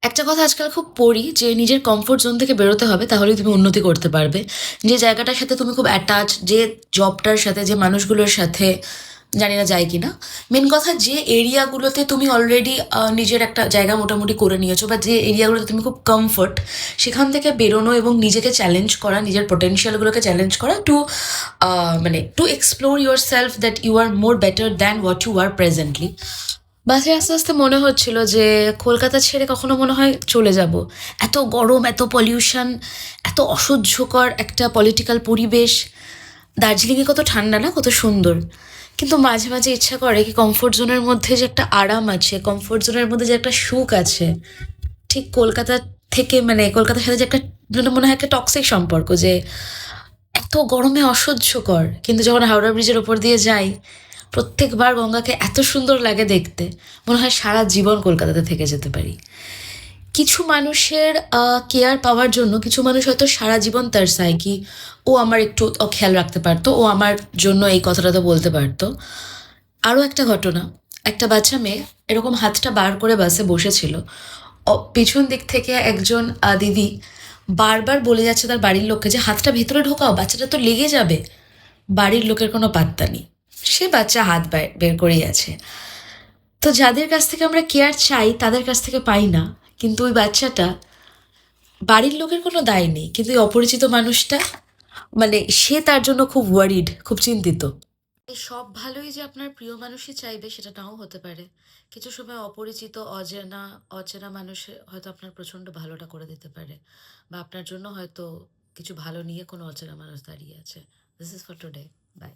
একটা কথা আজকাল খুব পড়ি যে নিজের কমফোর্ট জোন থেকে বেরোতে হবে, তাহলেই তুমি উন্নতি করতে পারবে। যে জায়গাটার সাথে তুমি খুব অ্যাটাচ, যে জবটার সাথে, যে মানুষগুলোর সাথে, জানি না যায় কি না। মেন কথা, যে এরিয়াগুলোতে তুমি অলরেডি নিজের একটা জায়গা মোটামুটি করে নিয়েছো, বা যে এরিয়াগুলোতে তুমি খুব কমফোর্ট, সেখান থেকে বেরোনো এবং নিজেকে চ্যালেঞ্জ করা, নিজের পোটেনশিয়ালগুলোকে চ্যালেঞ্জ করা, মানে to explore yourself that you are more better than what you are presently. বাসে আস্তে আস্তে মনে হচ্ছিল যে কলকাতা ছেড়ে কখনো মনে হয় চলে যাব। এত গরম, এত পলিউশন, এত অসহ্যকর একটা পলিটিক্যাল পরিবেশ। দার্জিলিংয়ে কত ঠান্ডা না, কত সুন্দর। কিন্তু মাঝে মাঝে ইচ্ছা করে কি, কমফোর্ট জোনের মধ্যে যে একটা আরাম আছে, কমফোর্ট জোনের মধ্যে যে একটা সুখ আছে, ঠিক কলকাতা থেকে, মানে কলকাতার সাথে যে একটা, যেন মনে হয় একটা টক্সিক সম্পর্ক, যে এত গরমে অসহ্যকর, কিন্তু যখন হাওড়া ব্রিজের ওপর দিয়ে যাই, প্রত্যেকবার গঙ্গাকে এত সুন্দর লাগে দেখতে, মনে হয় সারা জীবন কলকাতাতে থেকে যেতে পারি। কিছু মানুষের কেয়ার পাওয়ার জন্য কিছু মানুষ হয়তো সারা জীবন তারসায় কি ও আমার একটু খেয়াল রাখতে পারতো, ও আমার জন্য এই কথাটা তো বলতে পারতো। আরও একটা ঘটনা, একটা বাচ্চা মেয়ে এরকম হাতটা বার করে বাসে বসেছিল। পিছন দিক থেকে একজন দিদি বারবার বলে যাচ্ছে তার বাড়ির লোককে যে হাতটা ভেতরে ঢোকাও, বাচ্চাটা তো লেগে যাবে। বাড়ির লোকের কোনো পাত্তা নেই, সে বাচ্চা হাত বের করেই আছে। তো যাদের কাছ থেকে আমরা কেয়ার চাই তাদের কাছ থেকে পাই না, কিন্তু ওই বাচ্চাটা, বাড়ির লোকের কোনো দায় নেই, কিন্তু ওই অপরিচিত মানুষটা, মানে সে তার জন্য খুব ওয়ারিড, খুব চিন্তিত। এই সব ভালোই যে আপনার প্রিয় মানুষই চাইবে সেটা নাও হতে পারে। কিছু সময় অপরিচিত, অচেনা অচেনা মানুষ হয়তো আপনার প্রচণ্ড ভালোটা করে দিতে পারে, বা আপনার জন্য হয়তো কিছু ভালো নিয়ে কোনো অচেনা মানুষ দাঁড়িয়ে আছে। This is for today. By.